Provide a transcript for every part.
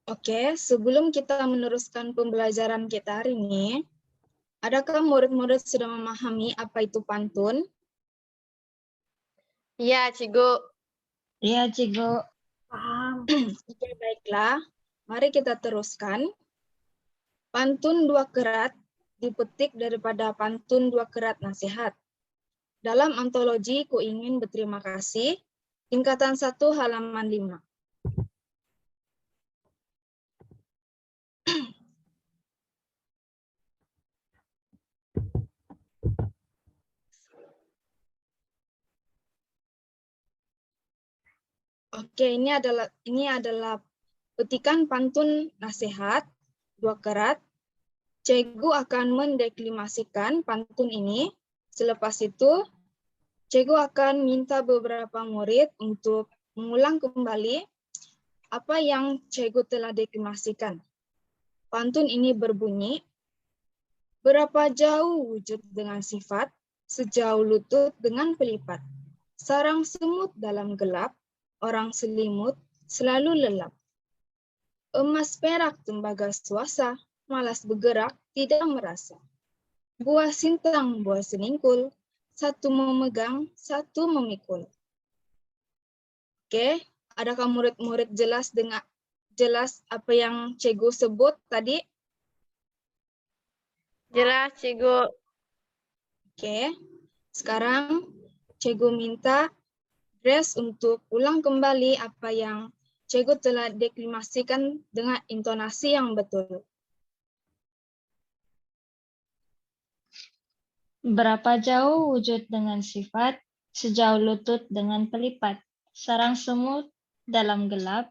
Oke, sebelum kita meneruskan pembelajaran kita hari ini, adakah murid-murid sudah memahami apa itu pantun? Iya, Cigo. Iya, Cigo. Paham. Oke, baiklah. Mari kita teruskan. Pantun dua kerat dipetik daripada pantun dua kerat nasihat. Dalam antologi Ku Ingin Berterima Kasih, tingkatan 1 halaman 5. Oke, ini adalah petikan pantun nasihat dua kerat. Cikgu akan mendeklimasikan pantun ini. Selepas itu, Cikgu akan minta beberapa murid untuk mengulang kembali apa yang Cikgu telah deklimasikan. Pantun ini berbunyi, berapa jauh wujud dengan sifat, sejauh lutut dengan pelipat. Sarang semut dalam gelap, orang selimut selalu lelap. Emas perak tembaga suasa, malas bergerak, tidak merasa. Buah sintang, buah seningkul, satu memegang, satu memikul. Oke, adakah murid-murid jelas apa yang Cikgu sebut tadi? Jelas, Cigo. Oke, sekarang Cikgu minta Grace untuk ulang kembali apa yang Cikgu telah deklimasikan dengan intonasi yang betul. Berapa jauh wujud dengan sifat, sejauh lutut dengan pelipat. Sarang semut dalam gelap,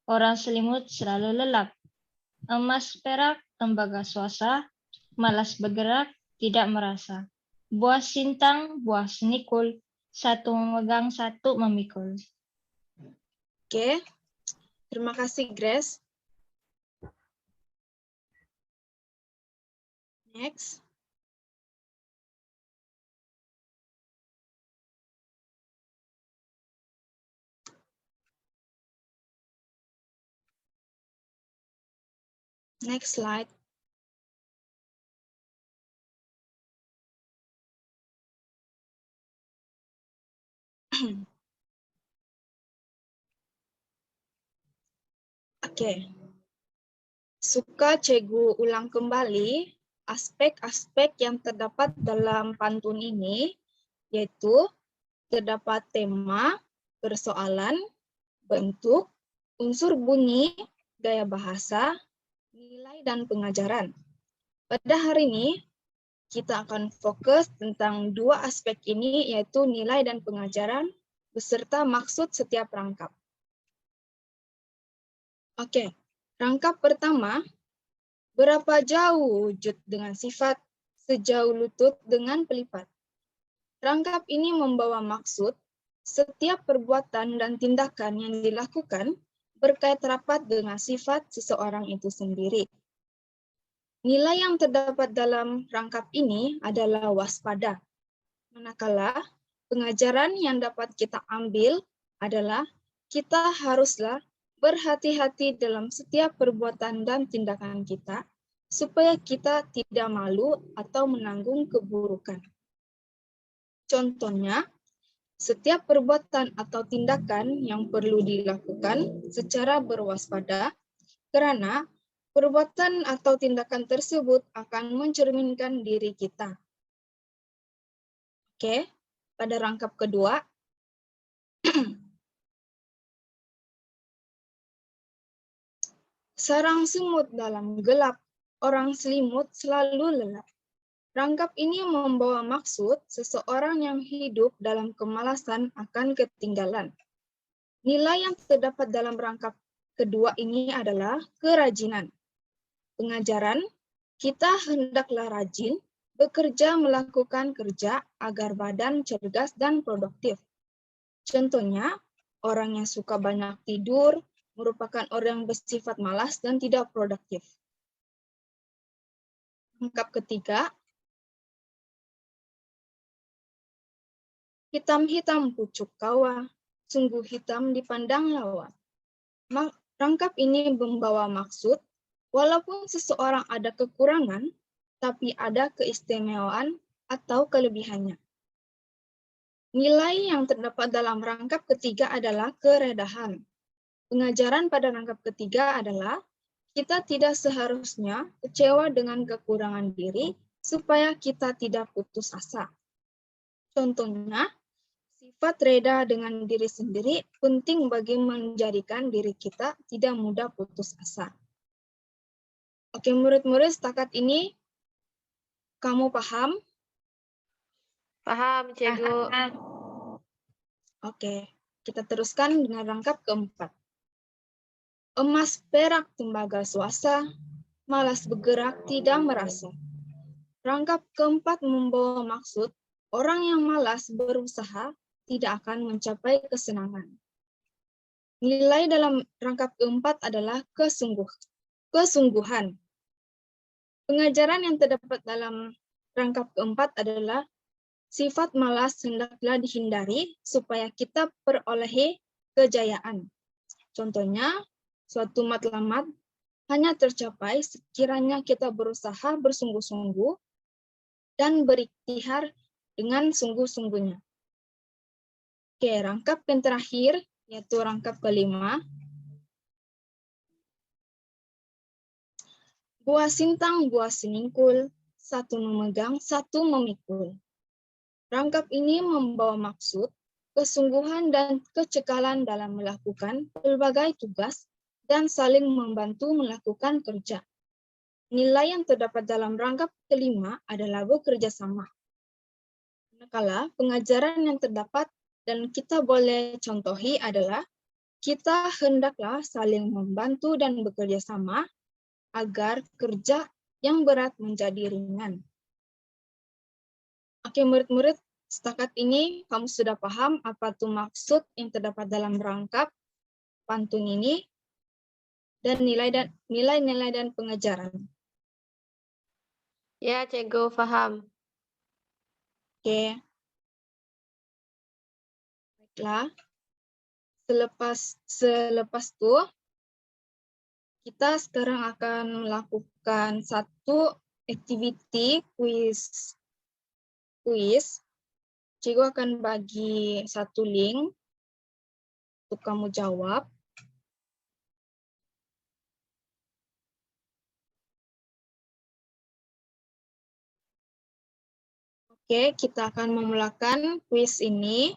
orang selimut selalu lelap. Emas perak tembaga suasa, malas bergerak, tidak merasa. Buah sintang, buah senikul, satu memegang, satu memikul. Oke, terima kasih Grace. Next. Next slide. Oke. Suka Cikgu ulang kembali aspek-aspek yang terdapat dalam pantun ini, yaitu terdapat tema, persoalan, bentuk, unsur bunyi, gaya bahasa, nilai, dan pengajaran. Pada hari ini, kita akan fokus tentang dua aspek ini, yaitu nilai dan pengajaran, beserta maksud setiap rangkap. Oke, rangkap pertama, berapa jauh wujud dengan sifat, sejauh lutut dengan pelipat. Rangkap ini membawa maksud, setiap perbuatan dan tindakan yang dilakukan berkait rapat dengan sifat seseorang itu sendiri. Nilai yang terdapat dalam rangkap ini adalah waspada. Manakala pengajaran yang dapat kita ambil adalah kita haruslah berhati-hati dalam setiap perbuatan dan tindakan kita, supaya kita tidak malu atau menanggung keburukan. Contohnya, setiap perbuatan atau tindakan yang perlu dilakukan secara berwaspada, karena perbuatan atau tindakan tersebut akan mencerminkan diri kita. Oke, pada rangkap kedua, sarang semut dalam gelap, orang selimut selalu lelap. Rangkap ini membawa maksud seseorang yang hidup dalam kemalasan akan ketinggalan. Nilai yang terdapat dalam rangkap kedua ini adalah kerajinan. Pengajaran, kita hendaklah rajin bekerja melakukan kerja agar badan cerdas dan produktif. Contohnya, orang yang suka banyak tidur merupakan orang yang bersifat malas dan tidak produktif. Rangkap ketiga, hitam-hitam pucuk kawa, sungguh hitam dipandang lawa. Rangkap ini membawa maksud, walaupun seseorang ada kekurangan, tapi ada keistimewaan atau kelebihannya. Nilai yang terdapat dalam rangkap ketiga adalah keredahan. Pengajaran pada rangkap ketiga adalah kita tidak seharusnya kecewa dengan kekurangan diri supaya kita tidak putus asa. Contohnya, sifat reda dengan diri sendiri penting bagi menjadikan diri kita tidak mudah putus asa. Oke, murid-murid, setakat ini kamu paham? Paham, Cikgu. Oke, kita teruskan dengan rangkap keempat. Emas, perak, tembaga, swasta, malas bergerak, tidak merasa. Rangkap keempat membawa maksud, orang yang malas berusaha tidak akan mencapai kesenangan. Nilai dalam rangkap keempat adalah kesungguhan. Pengajaran yang terdapat dalam rangkap keempat adalah sifat malas hendaklah dihindari supaya kita perolehi kejayaan. Contohnya, suatu matlamat hanya tercapai sekiranya kita berusaha bersungguh-sungguh dan berikhtiar dengan sungguh-sungguhnya. Oke, rangkap yang terakhir, yaitu rangkap kelima. Buah sintang, buah seningkul, satu memegang, satu memikul. Rangkap ini membawa maksud, kesungguhan dan kecekalan dalam melakukan berbagai tugas dan saling membantu melakukan kerja. Nilai yang terdapat dalam rangkap kelima adalah bekerja sama. Manakala pengajaran yang terdapat dan kita boleh contohi adalah kita hendaklah saling membantu dan bekerja sama agar kerja yang berat menjadi ringan. Oke, murid-murid, setakat ini kamu sudah paham apa itu maksud yang terdapat dalam rangkap pantun ini dan nilai-nilai dan pengajaran. Ya, Cikgu, paham. Oke. Baiklah. Selepas itu kita sekarang akan melakukan satu activity quiz. Cikgu akan bagi satu link untuk kamu jawab. Oke, kita akan memulakan quiz ini.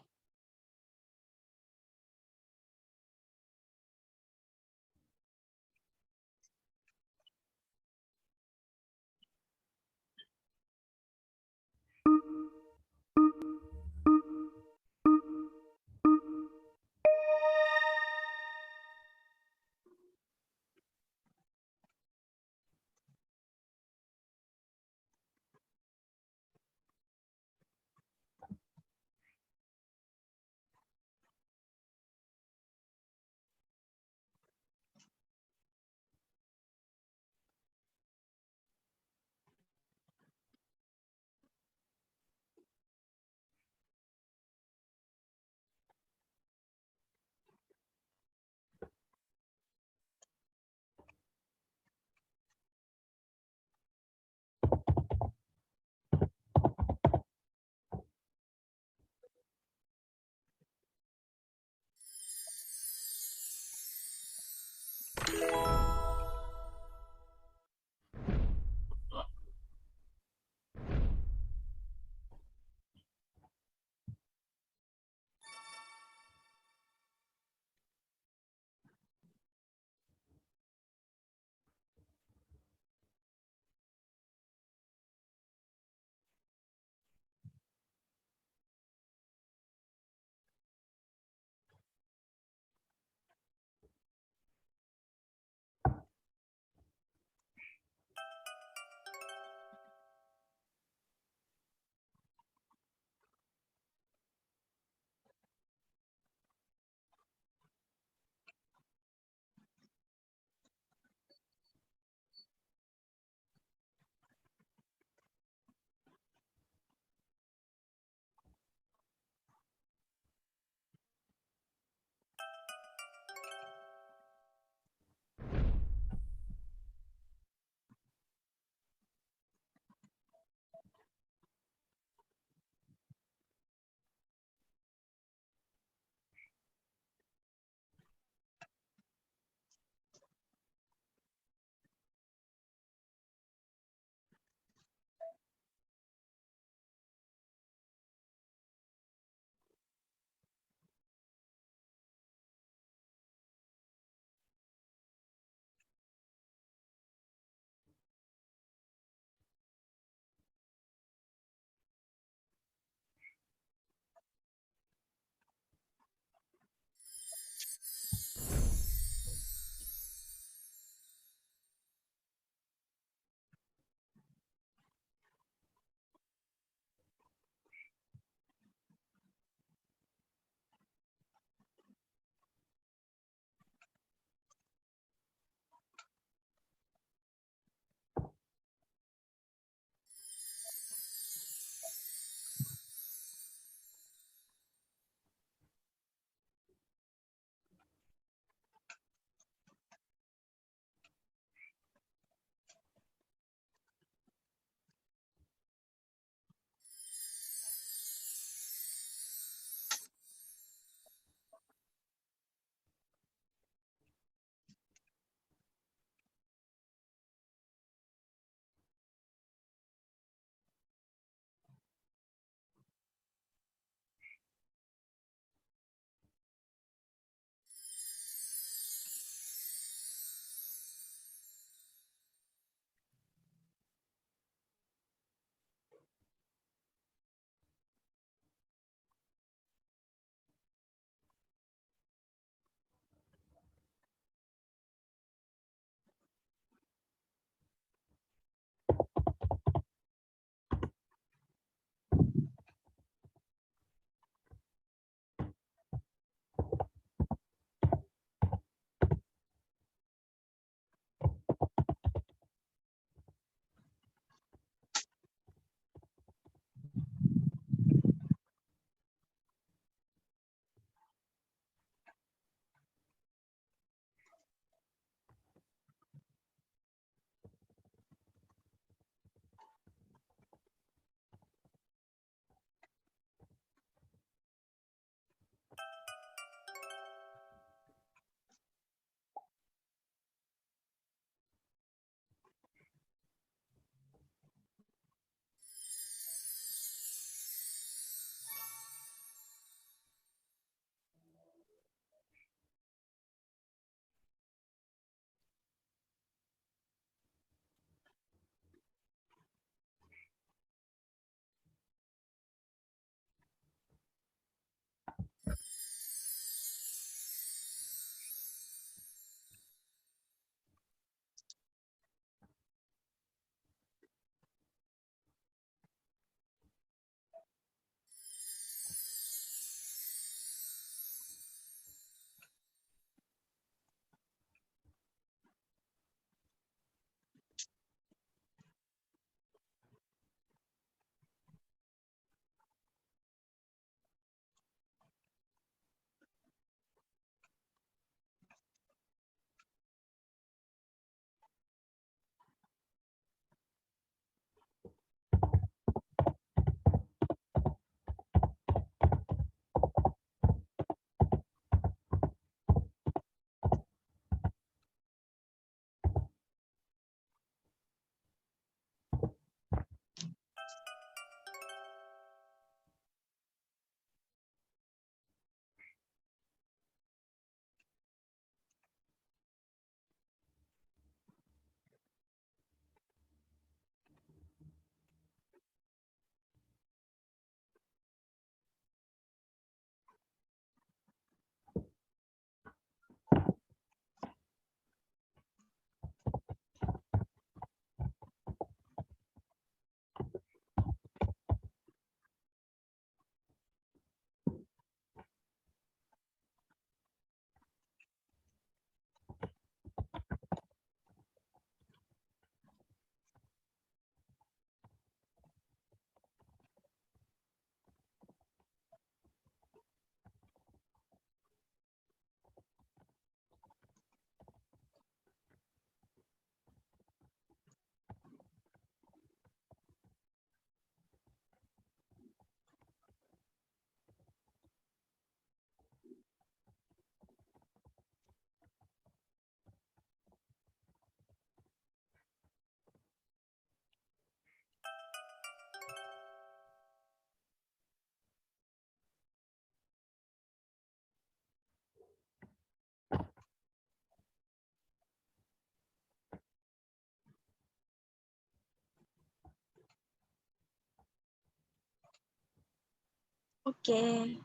Oke.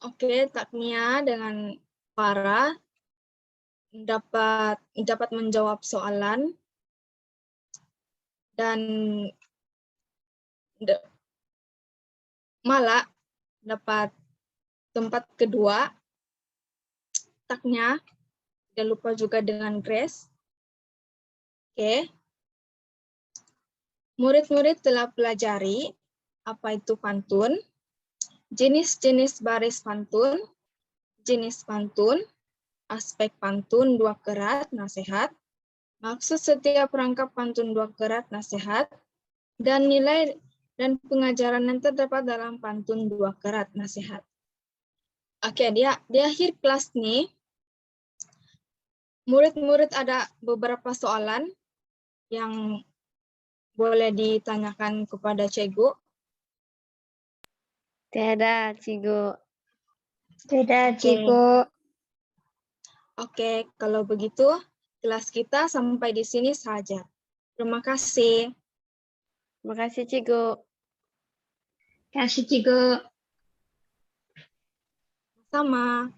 Oke, Taknia dengan Farah dapat menjawab soalan dan Mala dapat tempat kedua. Taknya, jangan lupa juga dengan Grace. Oke. Murid-murid telah pelajari apa itu pantun, jenis-jenis baris pantun, jenis pantun, aspek pantun dua kerat, nasihat, maksud setiap rangkap pantun dua kerat, nasihat, dan nilai dan pengajaran yang terdapat dalam pantun dua kerat, nasihat. Oke, di akhir kelas nih, murid-murid ada beberapa soalan yang boleh ditanyakan kepada cikgu. Tiada, Cigu. Tidak, Oke. Cikgu. Oke, kalau begitu kelas kita sampai di sini saja. Terima kasih. Terima kasih, Cigu. Kasih, Cikgu. Sama.